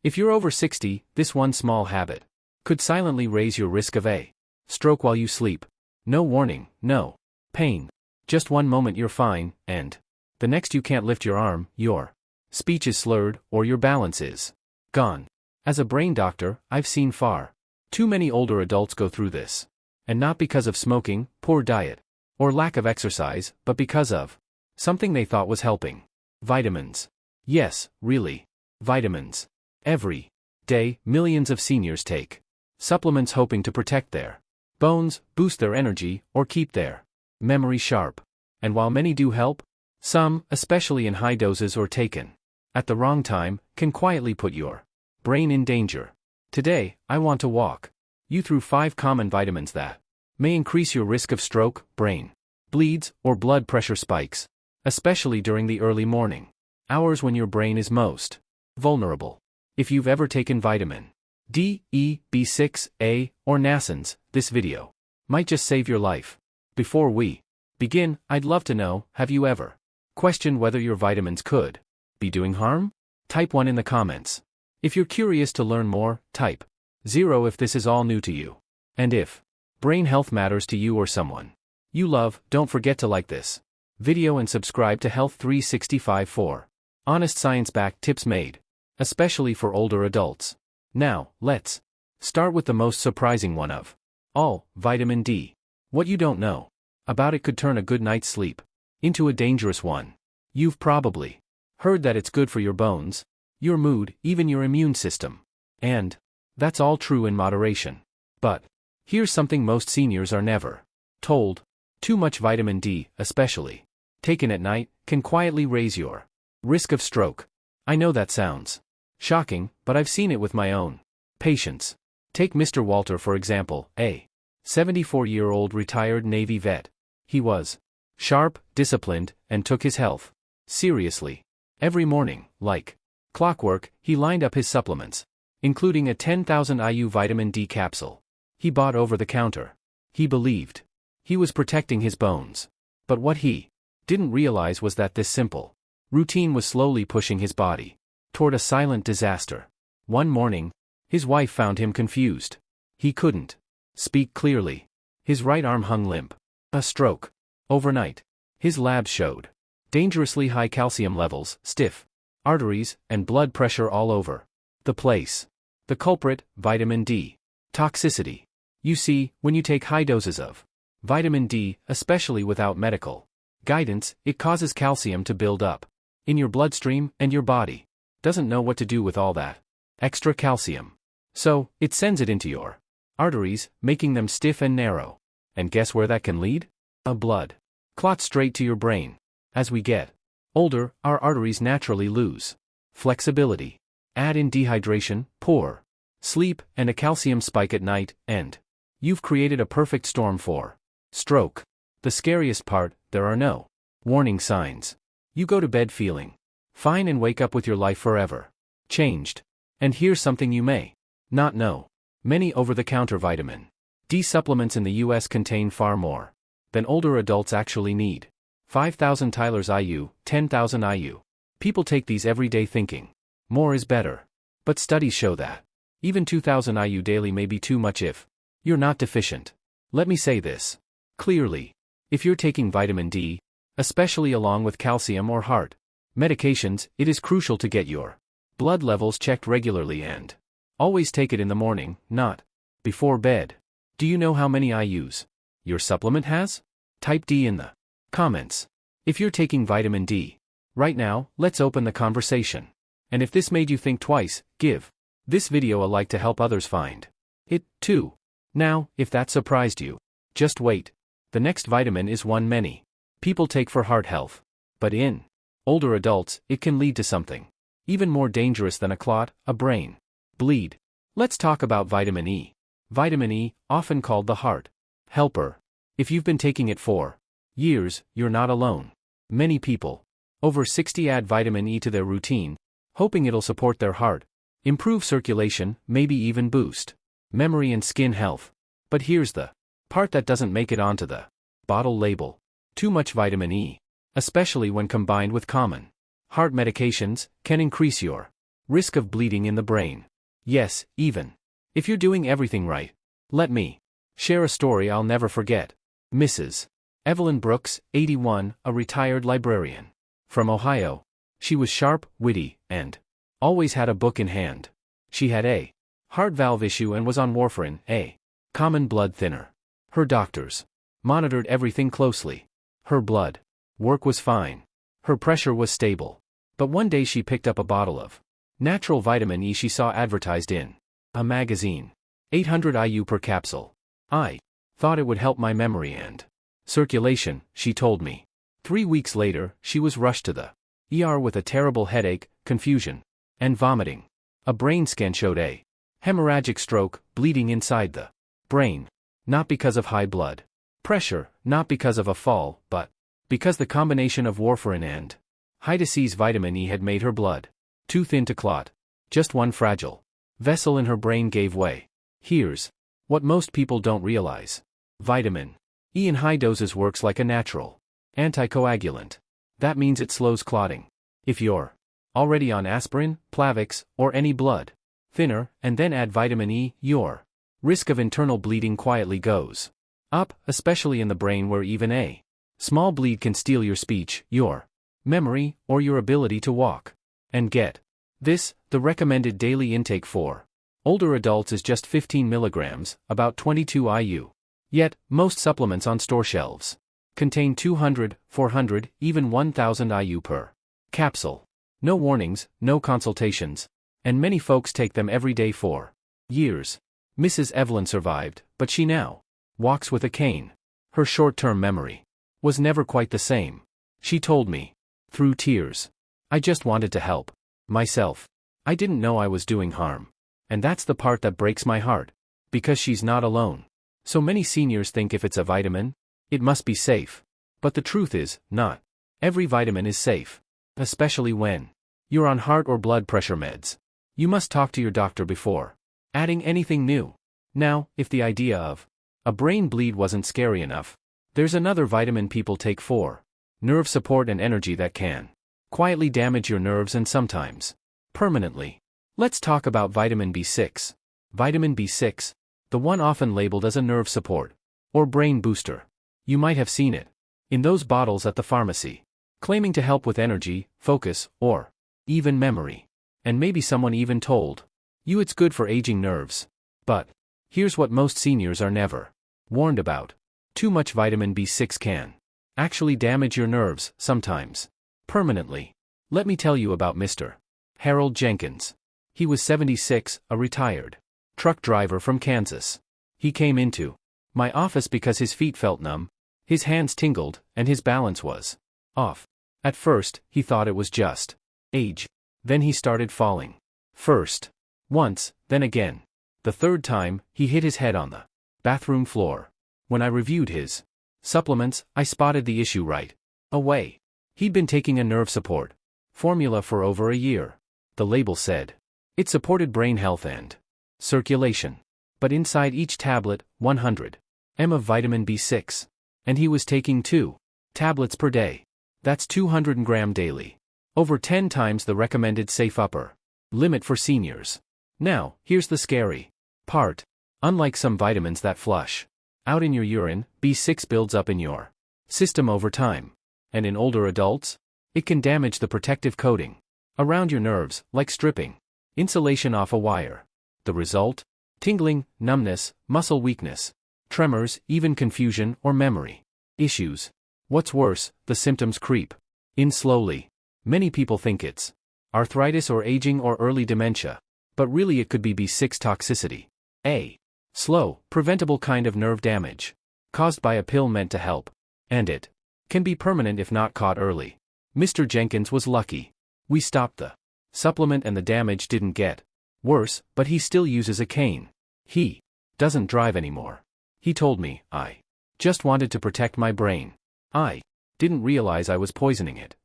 If you're over 60, this one small habit could silently raise your risk of a stroke while you sleep. No warning, no pain. Just one moment you're fine, and the next you can't lift your arm, your speech is slurred, or your balance is gone. As a brain doctor, I've seen far too many older adults go through this. And not because of smoking, poor diet, or lack of exercise, but because of something they thought was helping. Vitamins. Yes, really. Vitamins. Every day, millions of seniors take supplements hoping to protect their bones, boost their energy, or keep their memory sharp. And while many do help, some, especially in high doses or taken at the wrong time, can quietly put your brain in danger. Today, I want to walk you through 5 common vitamins that may increase your risk of stroke, brain bleeds, or blood pressure spikes, especially during the early morning hours when your brain is most vulnerable. If you've ever taken vitamin D, E, B6, A, or Niacin, this video might just save your life. Before we begin, I'd love to know, have you ever questioned whether your vitamins could be doing harm? Type 1 in the comments. If you're curious to learn more, type 0 if this is all new to you. And if brain health matters to you or someone you love, don't forget to like this video and subscribe to Health 365 for honest science-backed tips made especially for older adults. Now, let's start with the most surprising one of all, vitamin D. What you don't know about it could turn a good night's sleep into a dangerous one. You've probably heard that it's good for your bones, your mood, even your immune system. And that's all true in moderation. But here's something most seniors are never told. Too much vitamin D, especially taken at night, can quietly raise your risk of stroke. I know that sounds shocking, but I've seen it with my own patients. Take Mr. Walter for example, a 74-year-old retired Navy vet. He was sharp, disciplined, and took his health seriously. Every morning, like clockwork, he lined up his supplements, including a 10,000 IU vitamin D capsule he bought over the counter. He believed he was protecting his bones. But what he didn't realize was that this simple routine was slowly pushing his body toward a silent disaster. One morning, his wife found him confused. He couldn't speak clearly. His right arm hung limp. A stroke. Overnight, his labs showed dangerously high calcium levels, stiff arteries, and blood pressure all over the place. The culprit, vitamin D toxicity. You see, when you take high doses of vitamin D, especially without medical guidance, it causes calcium to build up in your bloodstream, and your body doesn't know what to do with all that extra calcium. So, it sends it into your arteries, making them stiff and narrow. And guess where that can lead? A blood clot straight to your brain. As we get older, our arteries naturally lose flexibility. Add in dehydration, poor sleep, and a calcium spike at night, and you've created a perfect storm for stroke. The scariest part, there are no warning signs. You go to bed feeling fine and wake up with your life forever changed. And here's something you may not know. Many over-the-counter vitamin D supplements in the US contain far more than older adults actually need. 5,000 Tyler's IU, 10,000 IU. People take these every day thinking more is better. But studies show that even 2,000 IU daily may be too much if you're not deficient. Let me say this clearly. If you're taking vitamin D, especially along with calcium or heart medications, it is crucial to get your blood levels checked regularly and always take it in the morning, not before bed. Do you know how many IUs your supplement has? Type D in the comments. If you're taking vitamin D right now, let's open the conversation. And if this made you think twice, give this video a like to help others find it too. Now, if that surprised you, just wait. The next vitamin is one many people take for heart health. But in older adults, it can lead to something even more dangerous than a clot, a brain bleed. Let's talk about vitamin E. Vitamin E, often called the heart helper. If you've been taking it for years, you're not alone. Many people over 60 add vitamin E to their routine, hoping it'll support their heart, improve circulation, maybe even boost memory and skin health. But here's the part that doesn't make it onto the bottle label. Too much vitamin E, especially when combined with common heart medications, can increase your Risk of bleeding in the brain. Yes, even if you're doing everything right. Let me share a story I'll never forget. Mrs. Evelyn Brooks, 81, a retired librarian from Ohio. She was sharp, witty, and always had a book in hand. She had a heart valve issue and was on warfarin, a common blood thinner. Her doctors monitored everything closely. Her blood work was fine. Her pressure was stable. But one day she picked up a bottle of natural vitamin E she saw advertised in a magazine. 800 IU per capsule. I thought it would help my memory and circulation, she told me. 3 weeks later, she was rushed to the ER with a terrible headache, confusion, and vomiting. A brain scan showed a hemorrhagic stroke, bleeding inside the brain. Not because of high blood pressure, not because of a fall, but because the combination of warfarin and high-dose vitamin E had made her blood too thin to clot. Just one fragile vessel in her brain gave way. Here's what most people don't realize. Vitamin E in high doses works like a natural anticoagulant. That means it slows clotting. If you're already on aspirin, Plavix, or any blood thinner, and then add vitamin E, your risk of internal bleeding quietly goes up, especially in the brain where even a small bleed can steal your speech, your memory, or your ability to walk. And get this, the recommended daily intake for older adults is just 15 milligrams, about 22 IU. Yet, most supplements on store shelves contain 200, 400, even 1000 IU per capsule. No warnings, no consultations, and many folks take them every day for years. Mrs. Evelyn survived, but she now walks with a cane. Her short-term memory was never quite the same. She told me, through tears, "I just wanted to help myself. I didn't know I was doing harm." And that's the part that breaks my heart. Because she's not alone. So many seniors think if it's a vitamin, it must be safe. But the truth is, not every vitamin is safe. Especially when you're on heart or blood pressure meds. You must talk to your doctor before adding anything new. Now, if the idea of a brain bleed wasn't scary enough, there's another vitamin people take for nerve support and energy that can quietly damage your nerves and sometimes permanently. Let's talk about vitamin B6. Vitamin B6, the one often labeled as a nerve support or brain booster. You might have seen it in those bottles at the pharmacy, claiming to help with energy, focus, or even memory. And maybe someone even told you it's good for aging nerves. But here's what most seniors are never warned about. Too much vitamin B6 can actually damage your nerves, sometimes permanently. Let me tell you about Mr. Harold Jenkins. He was 76, a retired truck driver from Kansas. He came into my office because his feet felt numb, his hands tingled, and his balance was off. At first, he thought it was just age. Then he started falling. First once, then again. The third time, he hit his head on the bathroom floor. When I reviewed his supplements, I spotted the issue right away. He'd been taking a nerve support formula for over a year. The label said it supported brain health and circulation. But inside each tablet, 100 mg of vitamin B6. And he was taking 2 tablets per day. That's 200 grams daily. Over 10 times the recommended safe upper limit for seniors. Now, here's the scary part. Unlike some vitamins that flush out in your urine, B6 builds up in your system over time. And in older adults, it can damage the protective coating around your nerves, like stripping insulation off a wire. The result? Tingling, numbness, muscle weakness, tremors, even confusion or memory issues. What's worse, the symptoms creep in slowly. Many people think it's arthritis or aging or early dementia, but really it could be B6 toxicity. A slow, preventable kind of nerve damage caused by a pill meant to help. And it can be permanent if not caught early. Mr. Jenkins was lucky. We stopped the supplement and the damage didn't get worse, but he still uses a cane. He doesn't drive anymore. He told me, "I just wanted to protect my brain. I didn't realize I was poisoning it."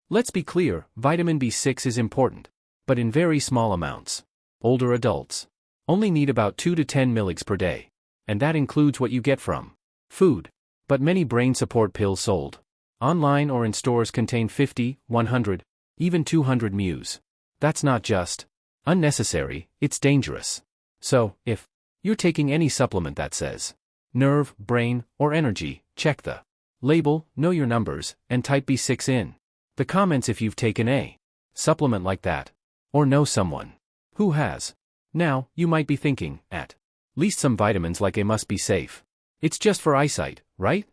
Let's be clear, vitamin B6 is important, but in very small amounts. Older adults only need about 2 to 10 mg per day, and that includes what you get from food. But many brain support pills sold online or in stores contain 50, 100, even 200 μs. That's not just unnecessary, it's dangerous. So, if you're taking any supplement that says nerve, brain, or energy, check the label, know your numbers, and type B6 in the comments if you've taken a supplement like that, or know someone who has. Now, you might be thinking, at least some vitamins like A must be safe. It's just for eyesight, right?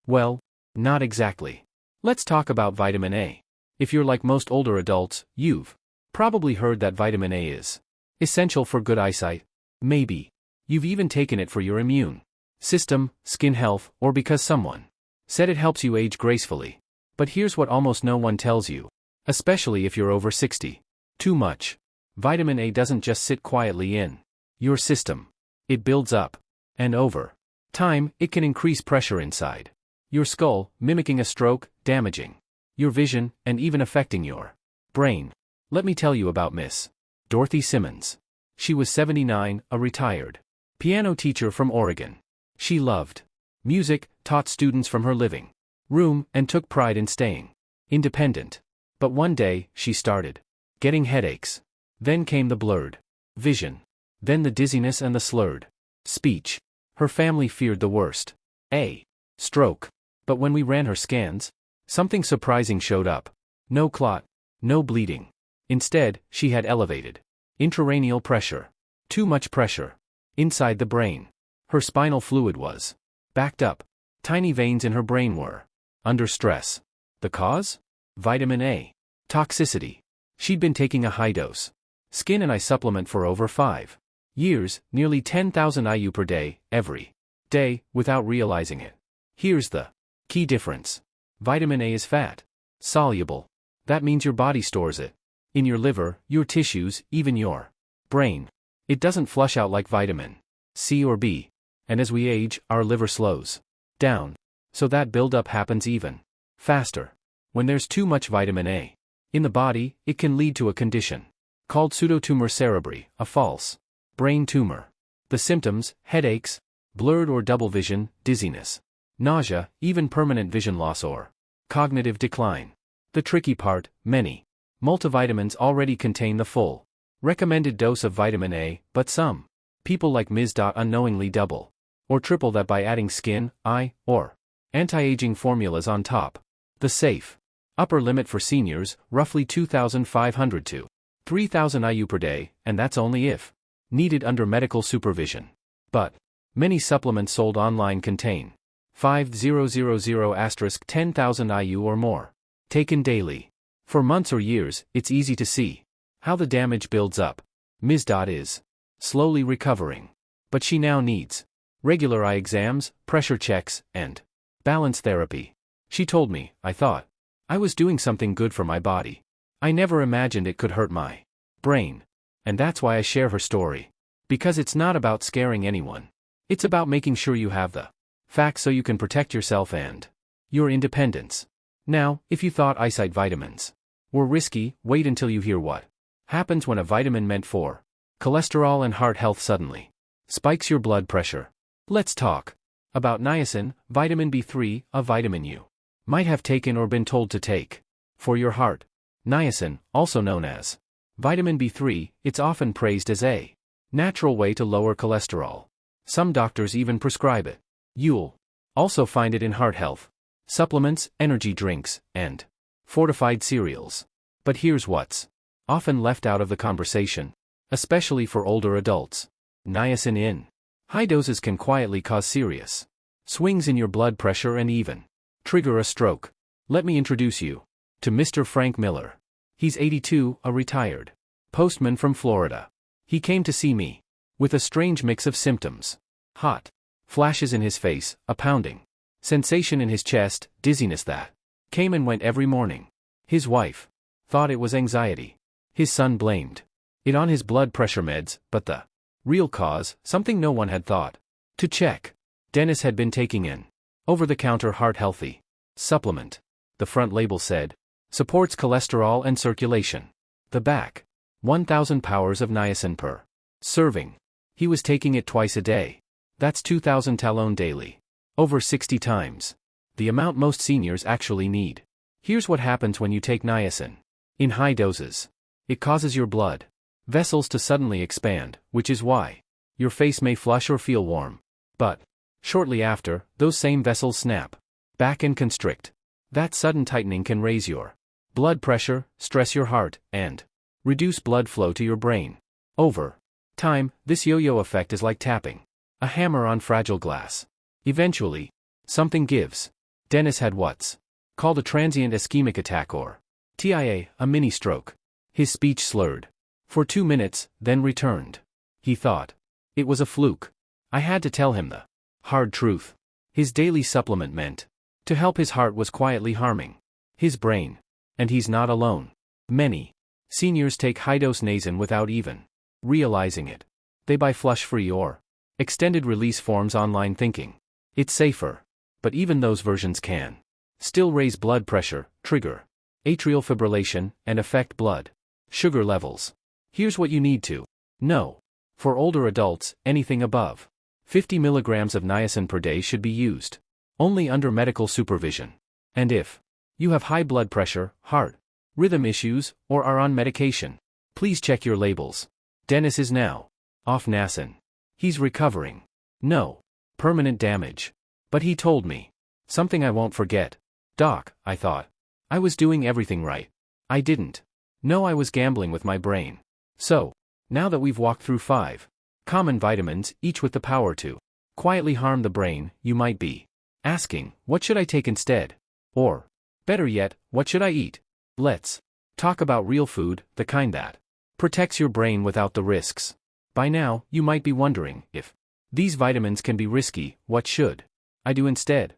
Well, not exactly. Let's talk about vitamin A. If you're like most older adults, you've probably heard that vitamin A is essential for good eyesight. Maybe you've even taken it for your immune system, skin health, or because someone said it helps you age gracefully. But here's what almost no one tells you, especially if you're over 60. Too much vitamin A doesn't just sit quietly in your system. It builds up, and over time, it can increase pressure inside your skull, mimicking a stroke, damaging your vision, and even affecting your brain. Let me tell you about Miss Dorothy Simmons. She was 79, a retired piano teacher from Oregon. She loved music, taught students from her living room, and took pride in staying independent. But one day, she started getting headaches. Then came the blurred vision. Then the dizziness and the slurred speech. Her family feared the worst. A stroke. But when we ran her scans, something surprising showed up. No clot, no bleeding. Instead, she had elevated intracranial pressure. Too much pressure inside the brain. Her spinal fluid was backed up. Tiny veins in her brain were under stress. The cause? Vitamin A toxicity. She'd been taking a high-dose skin and eye supplement for over 5 years, nearly 10,000 IU per day, every day, without realizing it. Here's the key difference. Vitamin A is fat soluble. That means your body stores it in your liver, your tissues, even your brain. It doesn't flush out like vitamin C or B. And as we age, our liver slows down. So that buildup happens even faster. When there's too much vitamin A in the body, it can lead to a condition called pseudotumor cerebri, a false brain tumor. The symptoms: headaches, blurred or double vision, dizziness, nausea, even permanent vision loss or cognitive decline. The tricky part: many multivitamins already contain the full recommended dose of vitamin A, but some people like Ms. unknowingly double or triple that by adding skin, eye, or anti-aging formulas on top. The safe upper limit for seniors, roughly 2,500 to 3,000 IU per day, and that's only if needed under medical supervision. But many supplements sold online contain 5000*10,000 IU or more, taken daily. For months or years, it's easy to see how the damage builds up. Ms. is slowly recovering, but she now needs regular eye exams, pressure checks, and balance therapy. She told me, "I thought I was doing something good for my body. I never imagined it could hurt my brain." And that's why I share her story. Because it's not about scaring anyone. It's about making sure you have the facts so you can protect yourself and your independence. Now, if you thought eyesight vitamins were risky, wait until you hear what happens when a vitamin meant for cholesterol and heart health suddenly spikes your blood pressure. Let's talk about niacin, vitamin B3, a vitamin you might have taken or been told to take for your heart. Niacin, also known as vitamin B3, it's often praised as a natural way to lower cholesterol. Some doctors even prescribe it. You'll also find it in heart health supplements, energy drinks, and fortified cereals. But here's what's often left out of the conversation, especially for older adults. Niacin in high doses can quietly cause serious swings in your blood pressure and even trigger a stroke. Let me introduce you to Mr. Frank Miller. He's 82, a retired postman from Florida. He came to see me with a strange mix of symptoms: hot flashes in his face, a pounding sensation in his chest, dizziness that came and went every morning. His wife thought it was anxiety. His son blamed it on his blood pressure meds, but the real cause, something no one had thought to check. Dennis had been taking an over-the-counter heart-healthy supplement. The front label said, supports cholesterol and circulation. The back, 1,000 powers of niacin per serving. He was taking it twice a day. That's 2,000 talon daily. Over 60 times the amount most seniors actually need. Here's what happens when you take niacin in high doses. It causes your blood vessels to suddenly expand, which is why your face may flush or feel warm. But shortly after, those same vessels snap back and constrict. That sudden tightening can raise your blood pressure, stress your heart, and reduce blood flow to your brain. Over time, this yo-yo effect is like tapping a hammer on fragile glass. Eventually, something gives. Dennis had what's called a transient ischemic attack, or TIA, a mini-stroke. His speech slurred for 2 minutes, then returned. He thought it was a fluke. I had to tell him the hard truth. His daily supplement meant to help his heart was quietly harming his brain. And he's not alone. Many seniors take high-dose Niacin without even realizing it. They buy flush-free or extended-release forms online thinking it's safer. But even those versions can still raise blood pressure, trigger atrial fibrillation, and affect blood sugar levels. Here's what you need to know. For older adults, anything above 50 milligrams of niacin per day should be used only under medical supervision. And if you have high blood pressure, heart rhythm issues, or are on medication, please check your labels. Dennis is now off Niacin. He's recovering. No permanent damage. But he told me something I won't forget. Doc, I thought I was doing everything right. I didn't know I was gambling with my brain. So, now that we've walked through 5 common vitamins, each with the power to quietly harm the brain, you might be asking, what should I take instead? Or, better yet, what should I eat? Let's talk about real food, the kind that protects your brain without the risks. By now, you might be wondering, if these vitamins can be risky, what should I do instead?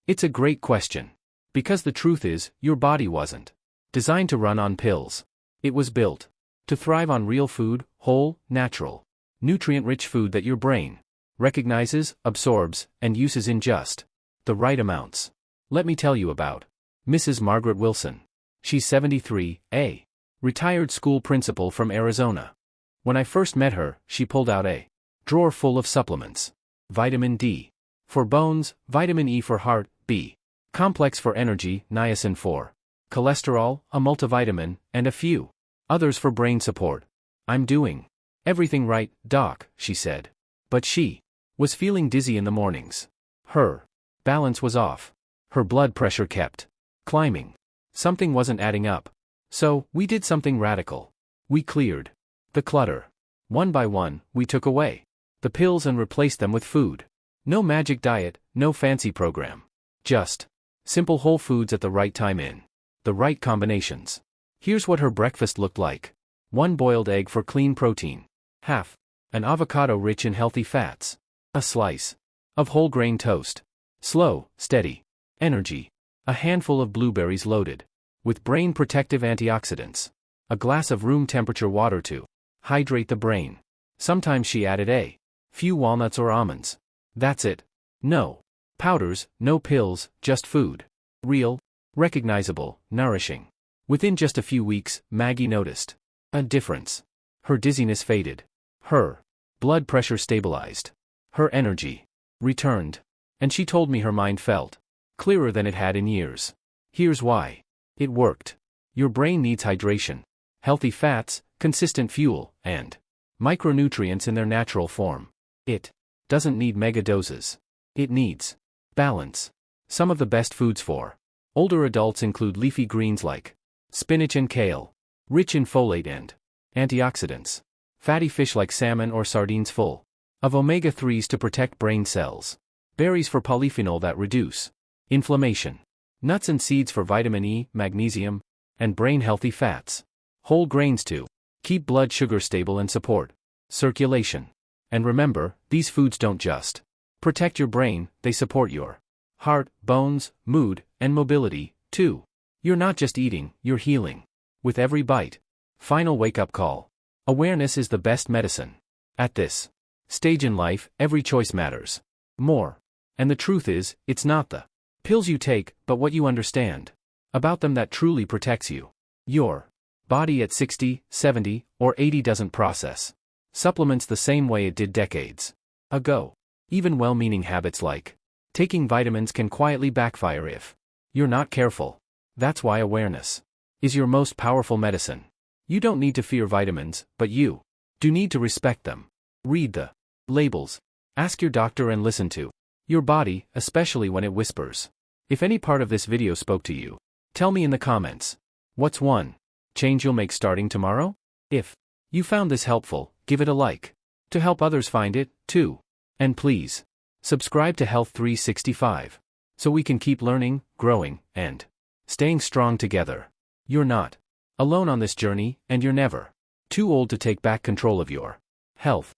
It's a great question. Because the truth is, your body wasn't designed to run on pills. It was built to thrive on real food, whole, natural, nutrient-rich food that your brain recognizes, absorbs, and uses in just the right amounts. Let me tell you about Mrs. Margaret Wilson. She's 73, a retired school principal from Arizona. When I first met her, she pulled out a drawer full of supplements. Vitamin D for bones, vitamin E for heart, B complex for energy, niacin for cholesterol, a multivitamin, and a few others for brain support. I'm doing everything right, doc, she said. But she was feeling dizzy in the mornings. Her balance was off. Her blood pressure kept climbing. Something wasn't adding up. So, we did something radical. We cleared the clutter. One by one, we took away the pills and replaced them with food. No magic diet, no fancy program. Just simple whole foods at the right time in the right combinations. Here's what her breakfast looked like. 1 boiled egg for clean protein. Half an avocado rich in healthy fats. A slice of whole grain toast. Slow, steady energy. A handful of blueberries loaded with brain protective antioxidants. A glass of room temperature water to hydrate the brain. Sometimes she added a few walnuts or almonds. That's it. No powders, no pills, just food. Real, recognizable, nourishing. Within just a few weeks, Maggie noticed a difference. Her dizziness faded. Her blood pressure stabilized. Her energy returned. And she told me her mind felt clearer than it had in years. Here's why. It worked. Your brain needs hydration, healthy fats, consistent fuel, and micronutrients in their natural form. It doesn't need mega doses. It needs balance. Some of the best foods for older adults include leafy greens like spinach and kale, rich in folate and antioxidants. Fatty fish like salmon or sardines full of omega-3s to protect brain cells. Berries for polyphenol that reduce inflammation. Nuts and seeds for vitamin E, magnesium, and brain-healthy fats. Whole grains to keep blood sugar stable and support circulation. And remember, these foods don't just protect your brain, they support your heart, bones, mood, and mobility, too. You're not just eating, you're healing. With every bite. Final wake-up call. Awareness is the best medicine. At this stage in life, every choice matters more. And the truth is, it's not the pills you take, but what you understand about them that truly protects you. Your body at 60, 70, or 80 doesn't process supplements the same way it did decades ago. Even well-meaning habits like taking vitamins can quietly backfire if you're not careful. That's why awareness is your most powerful medicine. You don't need to fear vitamins, but you do need to respect them. Read the labels. Ask your doctor and listen to your body, especially when it whispers. If any part of this video spoke to you, tell me in the comments. What's one change you'll make starting tomorrow? If you found this helpful, give it a like to help others find it, too. And please, subscribe to Health 365 so we can keep learning, growing, and staying strong together. You're not alone on this journey, and you're never too old to take back control of your health.